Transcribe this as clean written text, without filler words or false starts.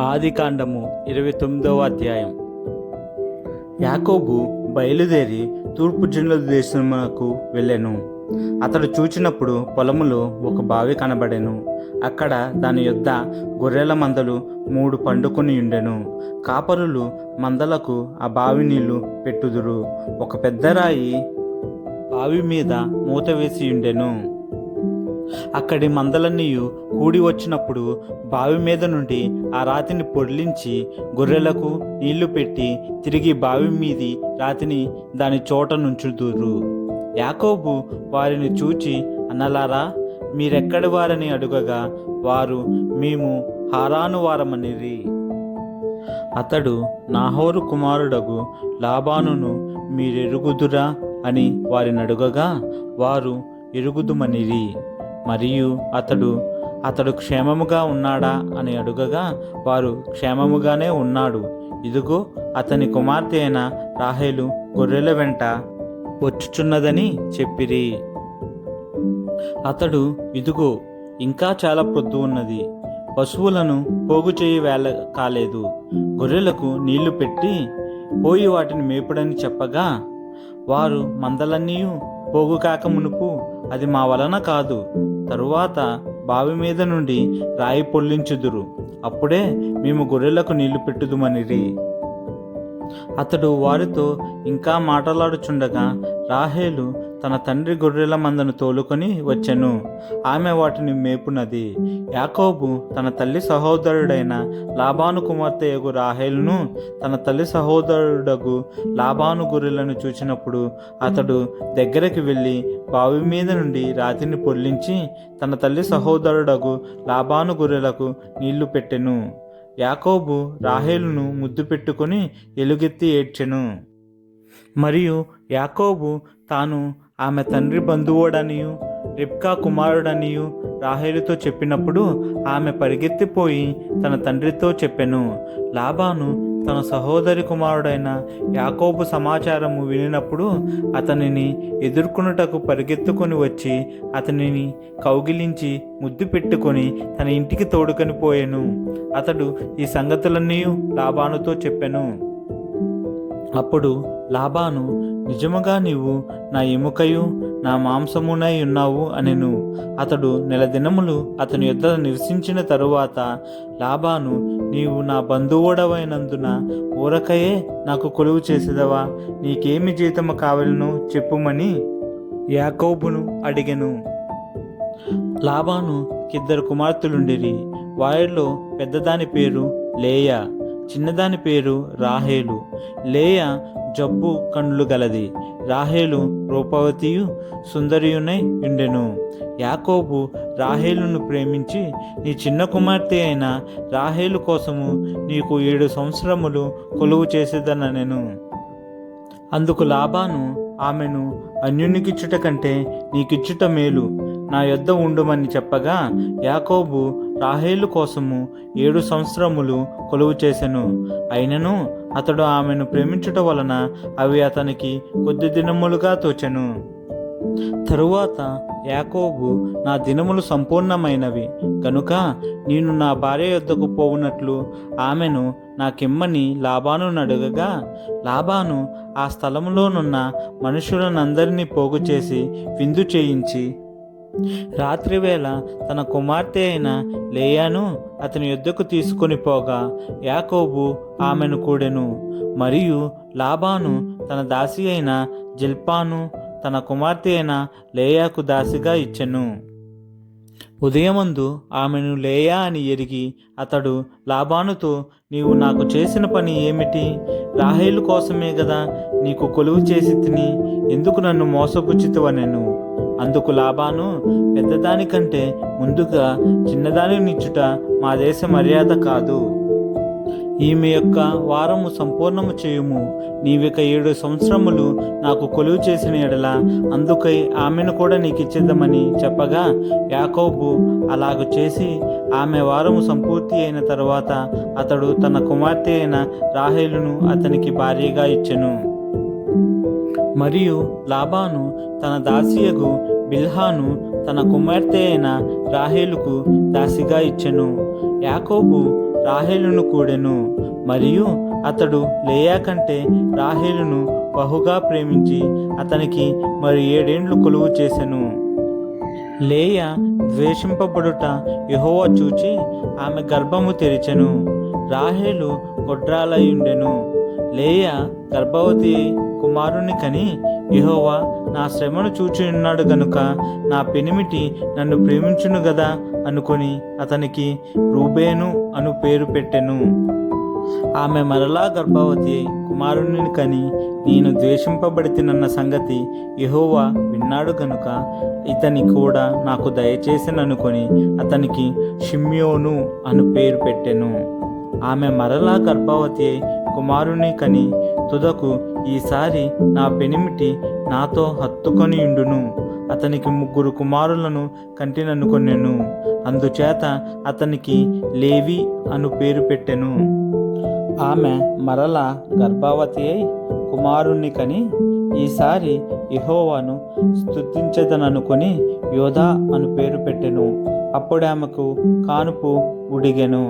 ఆదికాండము 29వ అధ్యాయం. యాకోబు బయలుదేరి తూర్పు జనుల దేశమునకు వెళ్ళెను. అతడు చూచినప్పుడు పొలములో ఒక బావి కనబడెను. అక్కడ దాని యొద్ద గొర్రెల మందలు 3 పండుకొని ఉండెను. కాపరులు మందలకు ఆ బావి నీళ్లు పెట్టుదురు. ఒక పెద్ద రాయి బావి మీద మూత వేసి ఉండెను. అక్కడి మందలన్నీయు కూడి వచ్చినప్పుడు బావి మీద నుండి ఆ రాతిని పొర్లించి గొర్రెలకు నీళ్లు పెట్టి తిరిగి బావి మీది రాతిని దాని చోట నుంచుదురు. యాకోబు వారిని చూచి, అన్నలారా, మీరెక్కడి వారని అడుగగా వారు, మేము హారాను వారమనిరి. అతడు, నాహోరు కుమారుడగు లాబానును మీరెరుగుదురా అని వారిని అడుగగా వారు, ఎరుగుదుమనిరి. మరియు అతడు క్షేమముగా ఉన్నాడా అని అడుగగా వారు, క్షేమముగానే ఉన్నాడు. ఇదిగో అతని కుమార్తె అయిన రాహేలు గొర్రెల వెంట వచ్చుచున్నదని చెప్పిరి. అతడు, ఇదిగో ఇంకా చాలా ప్రొద్దు ఉన్నది, పశువులను పోగు చేయి వేళ కాలేదు, గొర్రెలకు నీళ్లు పెట్టి పోయి వాటిని మేపుడని చెప్పగా వారు, మందలన్నీ పోగు కాక మునుపు అది మా వలన కాదు, తరువాత బావి మీద నుండి రాయి పొర్లించుదురు, అప్పుడే మేము గొర్రెలకు నీళ్లు పెట్టుదుమనిరి. అతడు వారితో ఇంకా మాట్లాడుచుండగా రాహేలు తన తండ్రి గొర్రెల మందను తోలుకొని వచ్చెను. ఆమె వాటిని మేపునది. యాకోబు తన తల్లి సహోదరుడైన లాబాను కుమార్తెయగు రాహేలును తన తల్లి సహోదరుడగు లాబాను గొర్రెలను చూచినప్పుడు అతడు దగ్గరికి వెళ్ళి బావి మీద నుండి రాతిని పొర్లించి తన తల్లి సహోదరుడగు లాబాను గొర్రెలకు నీళ్లు పెట్టెను. యాకోబు రాహేలును ముద్దు పెట్టుకొని ఎలుగెత్తి ఏడ్చెను. మరియు యాకోబు తాను ఆమె తండ్రి బంధువుడనియు రిబ్కా కుమారుడనియు రాహేలుతో చెప్పినప్పుడు ఆమె పరిగెత్తిపోయి తన తండ్రితో చెప్పెను. లాబాను తన సహోదరి కుమారుడైన యాకోబు సమాచారము వినినప్పుడు అతనిని ఎదుర్కొనుటకు పరిగెత్తుకొని వచ్చి అతనిని కౌగిలించి ముద్దు పెట్టుకొని తన ఇంటికి తోడుకొని పోయెను. అతడు ఈ సంగతులన్నీ లాబానుతో చెప్పెను. అప్పుడు లాబాను, నిజముగా నీవు నా ఎముకయు నా మాంసమునై ఉన్నావు అనెను. అతడు 1 నెల దినములు అతని యొద్ద నివసించిన తరువాత లాబాను, నీవు నా బంధువుడవైనందున ఊరకయే నాకు కొలువు చేసేదవా? నీకేమి జీతము కావాలనో చెప్పుమని యాకోబును అడిగెను. లాబాను 2 కుమార్తెలుండిరి. వారిలో పెద్దదాని పేరు లేయా, చిన్నదాని పేరు రాహేలు. లేయా జబ్బు కండ్లు గలది, రాహేలు రూపవతియు సుందరియునై ఉండెను. యాకోబు రాహేలును ప్రేమించి, నీ చిన్న కుమార్తె అయిన రాహేలు కోసము నీకు 7 సంవత్సరములు కొలువు చేసేదనెను. అందుకు లాబాను ఆమెను అన్యునికిచ్చుట కంటే నీకిచ్చుట మేలు, నా యొద్ద ఉండుమని చెప్పగా యాకోబు రాహేలు కోసము 7 సంవత్సరములు కొలువు చేసెను. అయినను అతడు ఆమెను ప్రేమించుట వలన అవి అతనికి కొద్ది దినములుగా తోచెను. తరువాత యాకోబు, నా దినములు సంపూర్ణమైనవి కనుక నేను నా భార్య యొద్దకు పోవునట్లు ఆమెను నాకిమ్మని లాబాను అడుగగా లాబాను ఆ స్థలములోనున్న మనుషులనందరినీ పోగు చేసి విందు చేయించి రాత్రివేళ తన కుమార్తె అయిన లేయాను అతని యొద్దకు తీసుకొని పోగా యాకోబు ఆమెను కూడెను. మరియు లాబాను తన దాసి అయిన జిల్పాను తన కుమార్తె అయిన లేయాకు దాసిగా ఇచ్చెను. ఉదయమందు ఆమెను లేయా అని ఎరిగి అతడు లాబానుతో, నీవు నాకు చేసిన పని ఏమిటి? రాహేలు కోసమే గదా నీకు కొలువు చేసి తిని, ఎందుకు నన్ను మోసపుచ్చితివనెను. అందుకు లాబాను, పెద్దదానికంటే ముందుగా చిన్నదానినిచ్చుట మా దేశ మర్యాద కాదు. ఈమె యొక్క వారము సంపూర్ణము చేయుము. నీవిక 7 సంవత్సరములు నాకు కొలువు చేసిన ఎడల అందుకై ఆమెను కూడా నీకిచ్చేద్దామని చెప్పగా యాకోబు అలాగ చేసి ఆమె వారము సంపూర్తి అయిన తరువాత అతడు తన కుమార్తె అయిన రాహేలును అతనికి భార్యగా ఇచ్చెను. మరియు లాబాను తన దాసియగు బిల్హాను తన కుమార్తె అయిన రాహేలుకు దాసిగా ఇచ్చెను. యాకోబు రాహేలును కూడెను. మరియు అతడు లేయా కంటే రాహేలును బహుగా ప్రేమించి అతనికి మరి 7 ఏండ్లు కొలువు చేసెను. లేయా ద్వేషింపబడుట యెహోవా చూచి ఆమె గర్భము తెరిచెను. రాహేలు గొడ్రాలయుండెను. లేయా గర్భవతి కుమారుని కని యెహోవా నా శ్రమను చూచి ఉన్నాడు గనుక నా పెనిమిటి నన్ను ప్రేమించును గదా అనుకొని అతనికి రూబేను అను పేరు పెట్టెను. ఆమె మరలా గర్భవతి కుమారుని కని నేను ద్వేషింపబడితినన్న సంగతి యెహోవా విన్నాడు గనుక ఇతని కూడా నాకు దయచేసిననుకొని అతనికి షిమ్యోను అను పేరు పెట్టెను. ఆమె మరలా గర్భవతి కుమారుని కని తుదకు ఈసారి నా పెనిమిటి నాతో హత్తుకొని ఉండును, అతనికి 3 కుమారులను కంటిననుకొనెను. అందుచేత అతనికి లేవి అను పేరు పెట్టెను. ఆమె మరలా గర్భవతి అయి కుమారుణ్ణి కని ఈసారి యెహోవాను స్తుతించెదననుకొని యోధా అను పేరు పెట్టెను. అప్పుడు ఆమెకు కానుపు ఉడిగెను.